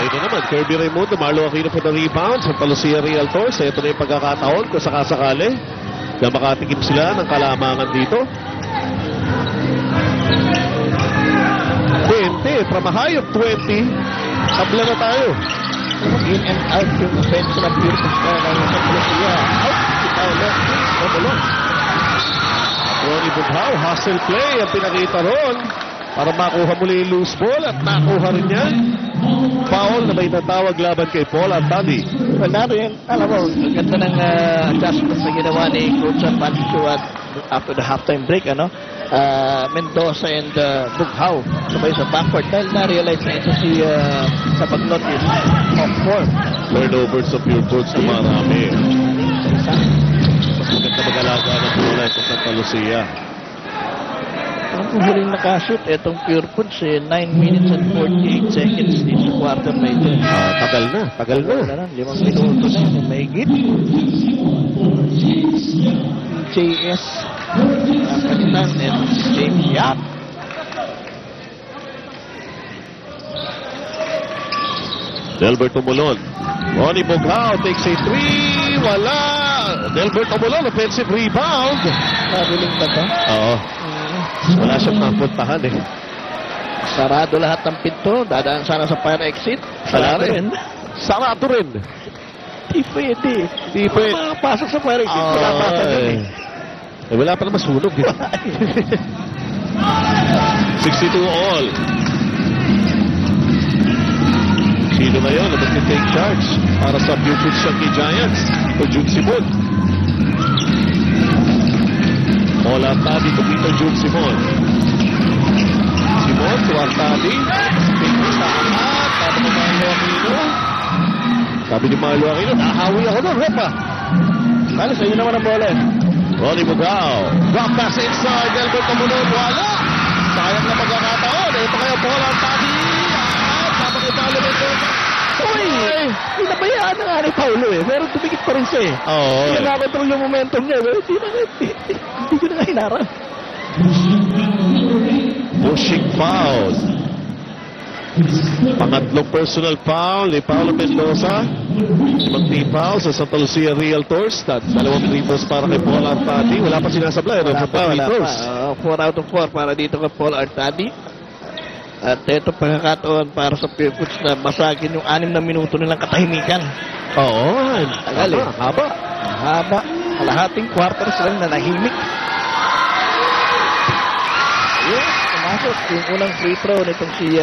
Ito naman, Kirby Raimundo, Marlo Aquino for the rebound. Santa Lucia Realtors. Ito na yung pagkakataon kung sakasakali na makatikim sila ng kalamangan dito. 20, from a high of 20, sabla na tayo. In and out yung offense ng Purpose na ng Santa Lucia. Out, itaw left, overload. Ronnie Bughaw, hustle play ang pinakita ron para makuha muli yung loose ball at nakuha rin yan. Foul na may natawag laban kay Paul Artadi. Well, natin, alam mo, ang ganda ng adjustment na ginawa ni Coach Pancho after the halftime break, ano? Mendoza and Bughaw sabay sa backward dahil na-realize na ito si sa pag-notice of form. Turnovers of Pure Foods tumarami. Mas maganda mag-alaga ng bola ito sa Santa Lucia. Ang huling nakashoot, itong Pure Foods 9 minutes and 48 seconds dito sa quarter na ito. Tagal na. Wala na, 5 minuto na yun, may higit. JS Kapitan and James Yap. Delbert Umulon. Ronnie Bughaw takes a 3. Wala. Delbert Umulon, offensive rebound. Nabiling ba ito? Oo. Wala siyang napuntahan eh. Sarado lahat ng pinto. Dadaan sana sa fire exit. Wala rin. Sarado rin. Di pwede. Di pwede. Makapasok sa fire exit. Wala pa sa dun eh. Wala pa naman sunog eh. 62 all. Sino na yun? Mag-take charge para sa Buford Shanky Giants o Jude Simon. Paul Artadi to Peter Jude Simon. Simon to Artadi. Sa akat. Sabi ni Marlo Aquino. Sabi ni Marlo Aquino, nahawi ako nun. Repa. Ano, sa'yo naman ang bola eh. Ronnie Bughaw. Drop pass inside. Delbert Umulon. Wala. Sayang na pagkakataon. Ito kaya Paul Artadi. Sabang Paulo Mendoza. Uy! Pinabayaan na nga ni Paulo eh. Pero tumikit pa rin siya eh. Oo. Hindi na control yung momentum niya. Pero hindi ko na nga hinarap. Pushing foul. Pangatlong personal foul ni Paulo Mendoza. 5 team foul sa Santa Lucia Realtors. 2 free throws para kay Paul Artadi. Wala pa sinasablay. Wala pa. 4 out of 4 para dito kay Paul Artadi. At ito pagkakataon para sa Pure Foods na basagin yung 6 na minuto nilang katahimikan. Oo. Tagal eh. Haba. Kalahating quarters lang na nahimik. Yes, pumasok yung unang free throw nitong si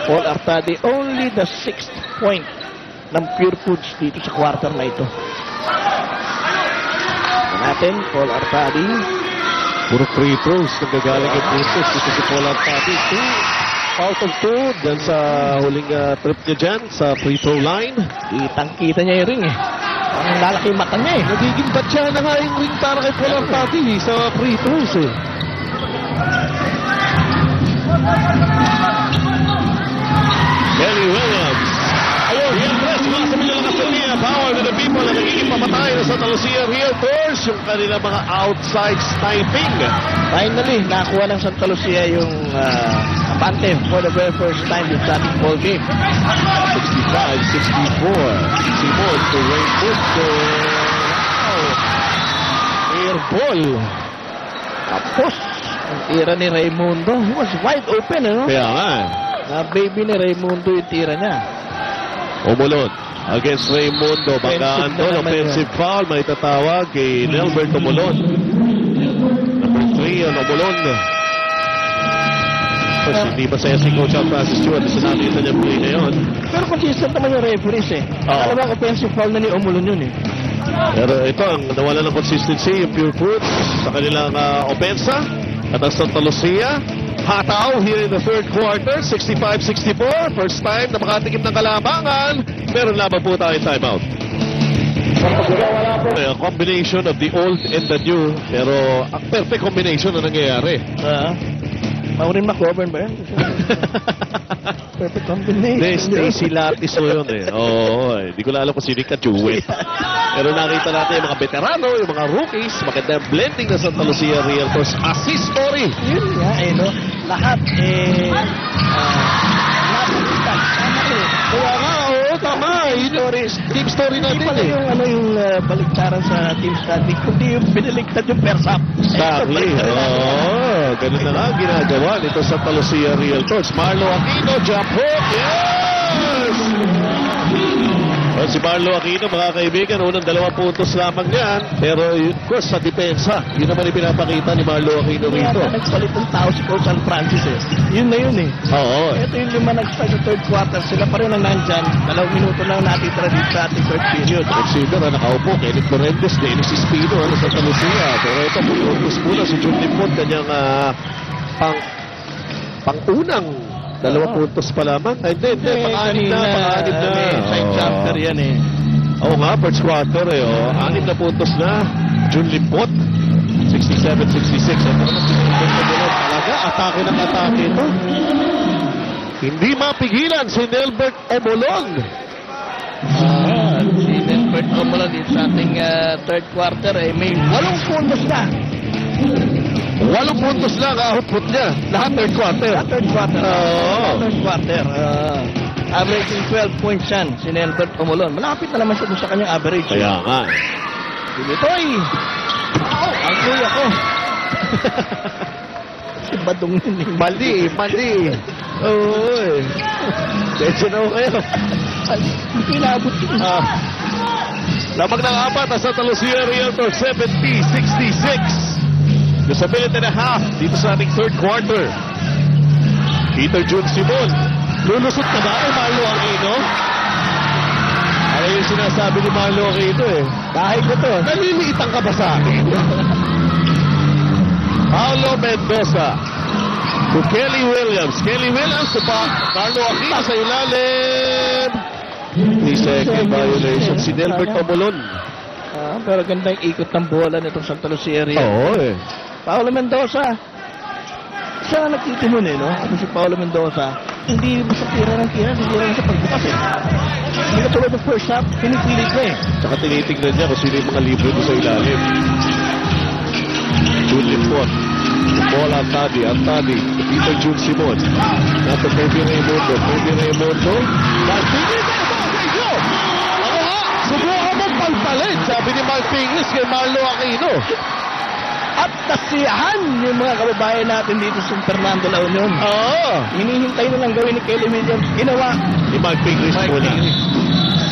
Paul Artadi. Only the 6th point ng Pure Foods dito sa quarter na ito. Natin, Paul Artadi. Puro free throws. Nagagaling yung pusos. Dito si Paul Artadi. 2 out of 2. Dyan sa huling trip niya dyan sa free throw line. Kitang-kita niya yung ring eh. Parang lalaki yung mata niya eh. Nagiging batya na nga yung ring para kay Paul Artadi sa free throws eh. Kelly Williams. Ayun, yung press mga sa Milalas Liga. Power to the people na nagiging pamatay na Santa Lucia Realtors. Yung kanila mga outside sniping. Finally, nakuha ng Santa Lucia yung apante for the very first time in that ball game. 65-64. Simon to Raimundo. Air ball. Tapos, ang tira ni Raimundo was wide open, ano? Kaya nga. Baby ni Raimundo yung tira niya. Umulon against Raimundo. Bagaan doon. Offensive foul. May tatawag kay Nelbert Umulon. Number 3 ang Umulon. Tapos hindi ba saya si Coach Francis Stewart sa nakita niya play na yun. Pero consistent naman yung referees eh. Alam mo, offensive foul na ni Umulon yun eh. Pero ito, ang nawala ng consistency, yung Pure Foods sa kanilang opensa. At ang Santa Lucia, hataw here in the third quarter, 65-64. First time na makatikim ng kalamangan. Meron lamang po tayo timeout. A combination of the old and the new. Pero ang perfect combination na nangyayari. Maureen McGovern ba yan? Perfect combination. Hindi, Stacy Latis mo yun eh. Oo, hindi ko na alam kung sino yung kajuwet. Pero nakita natin yung mga veterano, yung mga rookies, maganda yung blending na Santa Lucia Realtors. Assist story. Yun nga eh, no? Lahat eh, nakakita. Tama eh. story Hindi natin pala eh. yung baliktaran sa team standing, kundi yung biniligtad yung first half. Exactly. Oo, ganun na nga ang ginagawa nito sa Lucia Realtors. Marlo Aquino, jump hook. Yes! Well, si Marlo Aquino, mga kaibigan, unang 2 puntos lamang yan. Pero, of course, sa depensa, yun naman yung pinapakita ni Marlo Aquino rito. Kaya nagpalit ng tao si Coach San Francis eh. Yun na yun eh. Oo. Ito yung 5 nag-start sa third quarter. Sila pa rin ang nandyan. 2 minuto lang natitira dito sa ating third period. Receiver, nakaupo. Kenneth Lorendes, Dennis Espino, sa Lucia. Pero ito, puntos muna si Jun Limpon, kanyang pang-unang 2 puntos pa lamang. Ay, hindi, pang-anim na. May side jumper yan eh. Oo nga, first quarter eh. 6 na puntos na. Jun Limpot. 67-66. Ito naman si Nelbert Omolon. Talaga, atake ng atake ito. Hindi mapigilan si Nelbert Omolon. Si Nelbert Omolon dito sa ating third quarter eh. May 8 puntos na. 8 puntos lang output niya. Lahat third quarter. Sa third quarter. Oo. Third quarter. Averaging 12 points yan, si Nelbert Omolon. Malapit na naman siya dun sa kanyang average. Kaya nga. Bitoy! Ang kuya ko. Si Badong yun eh. Mali. Oo eh. Medyo na ako kayo. Hindi naabot yun. Lamang ng 4 sa Lucia Realtor, 70-66. Just a minute and a half dito sa ating third quarter. Peter Jun Simon. Lulusot ka ba kay Marlo Aquino? Ano yung sinasabi ni Marlo Aquino eh? Kahit ko to. Naliliitan ka ba sa akin? Paulo Mendoza to Kelly Williams. Kelly Williams to Marlo Aquino sa ilalim. 3-second violation. Si Nelbert Omolon. Pero ganda yung ikot ng bola nitong Santa Lucia area. Oo eh. Paulo Mendoza. Siya ang nagtitimon eh, no? Ako si Paulo Mendoza. Hindi mo sa tira ng tira, hindi lang sa pagbukas eh. Hindi ka tulad ng first half, pinipilit ko eh. Tsaka tinitignan niya kung sino yung mga libre doon sa ilalim. Jun Limpon. Bola Antadi. Peter Jun Simon. Nato Kirby Raymundo. Martinez. Ano ha? Subukan mong pagpalit. Sabi ni Mark Pingles kay Marlo Aquino. At nasiyahan yung mga kababayan natin dito sa Fernando La Union. Oo. Hinihintay na lang gawin ni Kelly Williams. Ginawa. Ni Mark Pingles muna.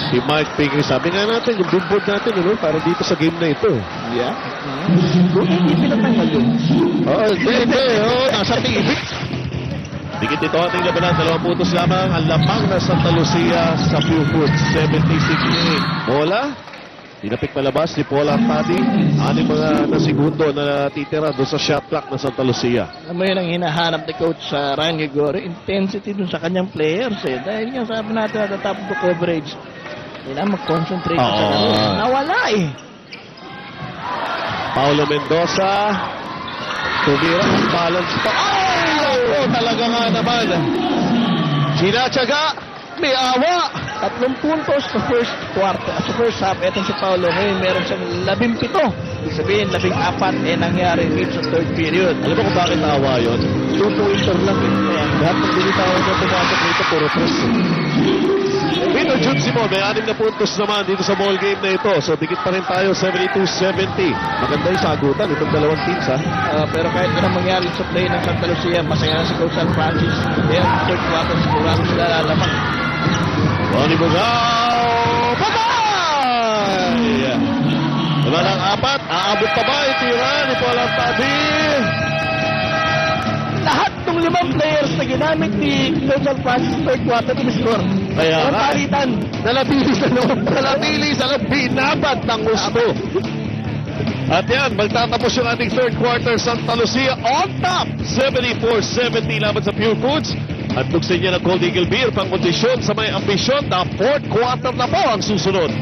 Si Mark Pingles. Sabi nga natin, yung billboard natin, ano, para dito sa game na ito. Yeah. Kung hindi pinatanggal yun. Oo, hindi. Oo, nasa TV. Dikit ito ating labanan. 2 puntos lamang ang lamang na Santa Lucia sa Puput. 76-68. Bola. Dinapik palabas ni Paul Artadi. 6 mga na segundo na natitira doon sa shot clock ng Santa Lucia. Alam mo yun ang hinahanap ni Coach Ryan Gregorio. Intensity dun sa kanyang players eh. Dahil nga sabi natin at the top of the coverage. Kailangan mag-concentrate sa laro. Nawala eh. Paulo Mendoza. Tumira ang balance pa. Oh, talaga nga naman. Sinatsaga. May awa. 3 puntos sa first quarter. Sa first half, etong si Paulo ngayon meron siyang 17. Ibig sabihin, 14 nangyari dito sa third period. Alam mo kung bakit awa yun? 2-pointer lang eh. Lahat ng binitawan na tumatak dito, puro press. Peter Jun Simon, may 6 na puntos naman dito sa ball game na ito. So, dikit pa rin tayo, 72-70. Maganda yung sagutan itong dalawang teams, ha? Pero kahit anong mangyari sa play ng Santa Lucia, masaya na si Coach San Francis. Kaya third quarter, sigurado sila lalaman. Ronnie Bugao! Patay! Wala ng 4. Aabot pa ba? Itira ni Paul Artadi. Lahat ng 5 players na ginamit ni Coach San Francis third quarter to score. Kaya Ang nga. palitan. Nalabili sa loob. Nalabili sa loob. Binabad ng gusto. At yan, magtatapos yung ating third quarter. Santa Lucia on top. 74-70 laban sa Pure Foods. At tuksin niya ng Gold Eagle Beer pang kondisyon sa may ambisyon na fourth quarter na po ang susunod.